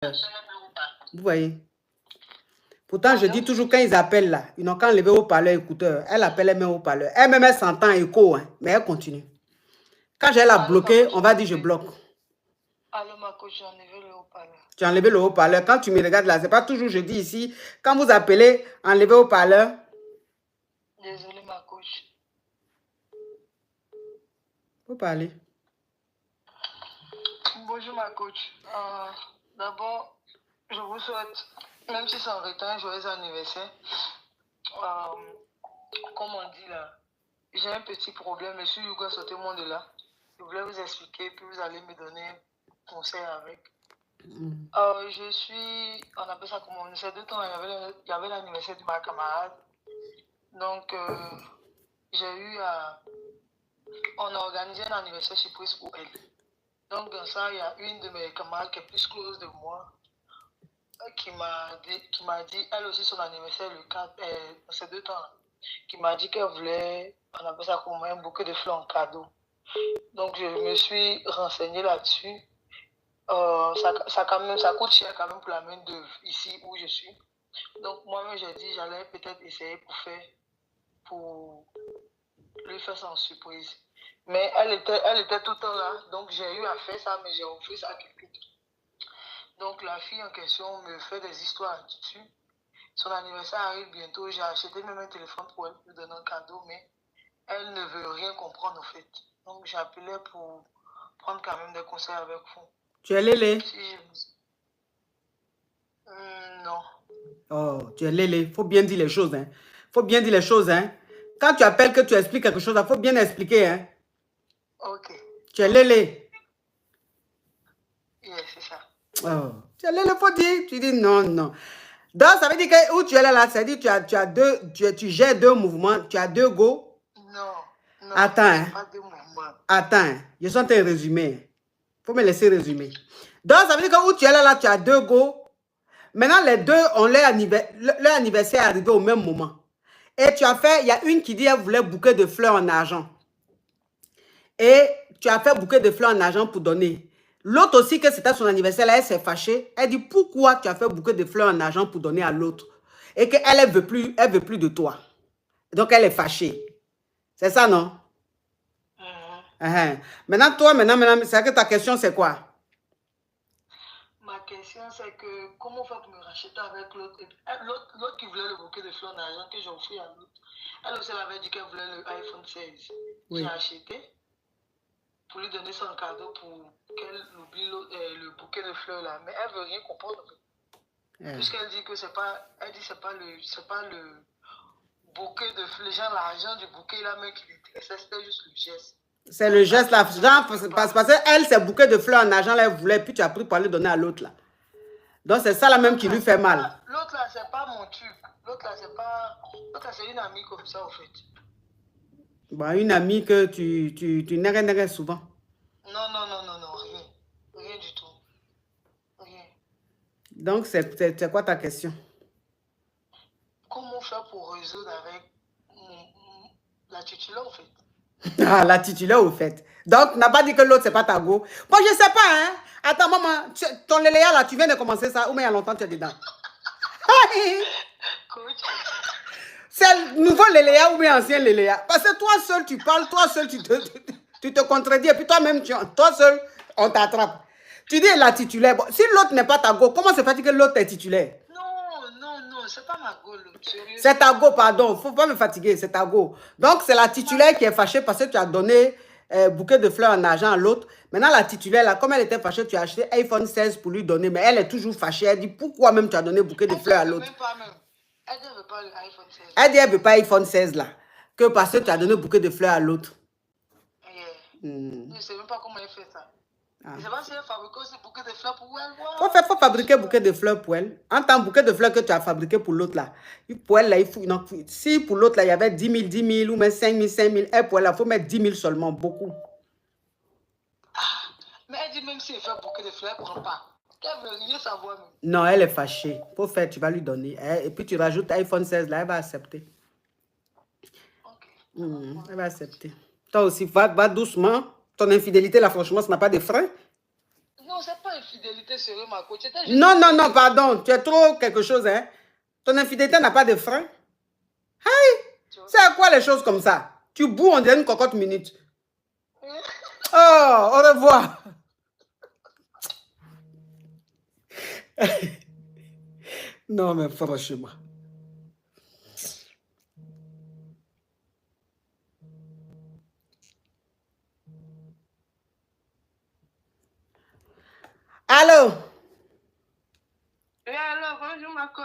Vous voyez? Pourtant, je dis toujours, quand ils appellent là, ils n'ont qu'à enlever au parleur écouteur. Elle appelle, elle met au parleur. Elle-même, elle s'entend écho, hein, mais elle continue. Quand j'ai la bloquée, on va dire je bloque. Allô, ma coach, j'ai enlevé le haut-parleur. Tu as enlevé le haut-parleur. Quand tu me regardes là, c'est pas toujours je dis ici. Quand vous appelez, enlevez au parleur. Désolée, ma coach. Faut parler. Bonjour, ma coach. D'abord, je vous souhaite, même si c'est en retard, un joyeux anniversaire. Comme on dit là, j'ai un petit problème. Monsieur Yuga, sortez-moi de là. Je voulais vous expliquer, puis vous allez me donner un conseil avec. Je suis, on appelle ça comment, ces 2 temps, il y avait l'anniversaire de ma camarade. Donc, j'ai eu à... On a organisé un anniversaire surprise pour elle. Donc, dans ça, il y a une de mes camarades qui est plus close de moi qui m'a dit, elle aussi, son anniversaire, le 4, ces 2 temps, qui m'a dit qu'elle voulait, on appelle ça comme un bouquet de fleurs en cadeau. Donc, je me suis renseignée là-dessus. Ça coûte cher quand même pour la main d'œuvre ici où je suis. Donc, moi-même, j'ai dit, j'allais peut-être essayer pour lui faire ça en surprise. Mais elle était tout le temps là. Donc, j'ai eu à faire ça, mais j'ai offert ça à quelqu'un. Donc, la fille en question me fait des histoires là-dessus. Son anniversaire arrive bientôt. J'ai acheté même un téléphone pour elle, lui donner un cadeau, mais elle ne veut rien comprendre, en fait. Donc, j'ai appelé pour prendre quand même des conseils avec vous. Tu es Lélé? Non. Oh, tu es Lélé. Faut bien dire les choses, hein. Faut bien dire les choses, hein. Quand tu appelles que tu expliques quelque chose, il faut bien expliquer, hein. Ok. Tu es Lélé. Yes, c'est ça. Oh, tu es Lélé, faut dire. Tu dis non, non. Donc, ça veut dire que où tu es là, ça veut dire que tu gères 2 mouvements, tu as 2 go. Non. Attends, hein. Pas 2 mouvements. Attends, je suis en train de résumer. Faut me laisser résumer. Donc, ça veut dire que où tu es là, tu as 2 go. Maintenant, les 2 ont leur anniversaire arrivé au même moment. Et tu as fait, il y a une qui dit qu'elle voulait bouquet de fleurs en argent. Et tu as fait bouquet de fleurs en argent pour donner. L'autre aussi, que c'était son anniversaire, là, elle s'est fâchée. Elle dit, pourquoi tu as fait bouquet de fleurs en argent pour donner à l'autre? Et qu'elle ne veut plus de toi. Donc, elle est fâchée. C'est ça, non? Maintenant, toi, c'est que ta question, c'est quoi? Ma question, c'est que comment faire pour me racheter avec l'autre? L'autre qui voulait le bouquet de fleurs en argent que j'ai offert à l'autre. Elle aussi, elle avait dit qu'elle voulait le iPhone 16. Oui. J'ai acheté pour lui donner son cadeau pour qu'elle oublie le bouquet de fleurs là. Mais elle ne veut rien comprendre. Puisqu'elle dit que c'est pas le bouquet de fleurs, genre l'argent du bouquet là, mais qui l'intéressait, c'était juste le geste. C'est le geste là, parce qu'elle, c'est bouquet de fleurs en argent, là, elle voulait, puis tu as pris pour aller donner à l'autre là. Donc c'est ça là même qui lui fait mal. L'autre là, c'est pas mon truc. L'autre là, c'est une amie comme ça, en fait. Bon, une amie que tu n'aimes souvent. Non, rien. Rien du tout. Rien. Donc, c'est quoi ta question? Comment faire pour résoudre avec la titulaire, en fait? Ah, la titulaire, au fait. Donc, n'a pas dit que l'autre, c'est pas ta go. Bon, je sais pas, hein. Attends, maman, ton léléa, là, tu viens de commencer ça, ou mais il y a longtemps, tu es dedans? C'est le nouveau léléa ou bien ancien léléa? Parce que toi seul, tu parles, toi seul, tu te contredis, et puis toi-même, toi seul, on t'attrape. Tu dis la titulaire. Bon, si l'autre n'est pas ta go, comment se fait-il que l'autre est titulaire? Non, c'est pas ma go, c'est ta go, pardon. Faut pas me fatiguer, c'est ta go. Donc, c'est la titulaire qui est fâchée parce que tu as donné bouquet de fleurs en argent à l'autre. Maintenant, la titulaire, là, comme elle était fâchée, tu as acheté iPhone 16 pour lui donner, mais elle est toujours fâchée. Elle dit, pourquoi même tu as donné bouquet de fleurs à l'autre? Elle ne veut pas l'iPhone 16. Elle dit, elle ne veut pas iPhone 16, là. Que parce que tu as donné bouquet de fleurs à l'autre. Je ne sais même pas comment elle fait ça. Je ne sais pas si elle fabrique aussi bouquet de fleurs pour elle. Faut fabriquer bouquet de fleurs pour elle. En tant que bouquet de fleurs que tu as fabriqué pour l'autre là. Pour elle là, il faut. Non, si pour l'autre là, il y avait 10 000 ou même 5 000, elle pour elle là, il faut mettre 10 000 seulement, beaucoup. Mais elle dit même si elle fait bouquet de fleurs, elle ne prend pas. Elle veut rien savoir même. Non, elle est fâchée. Pour faire, tu vas lui donner. Et puis tu rajoutes iPhone 16 là, elle va accepter. Ok. Elle va accepter. Toi aussi, va doucement. Ton infidélité là, franchement, ça n'a pas de frein. Non, Non, c'est pas infidélité sérieux, ma coach. Non, non, non, pardon. Tu es trop quelque chose, hein. Ton infidélité n'a pas de frein. Hey! C'est à quoi les choses comme ça? Tu boues, on dirait une cocotte minute. Oh, au revoir. Non, mais franchement. Allô?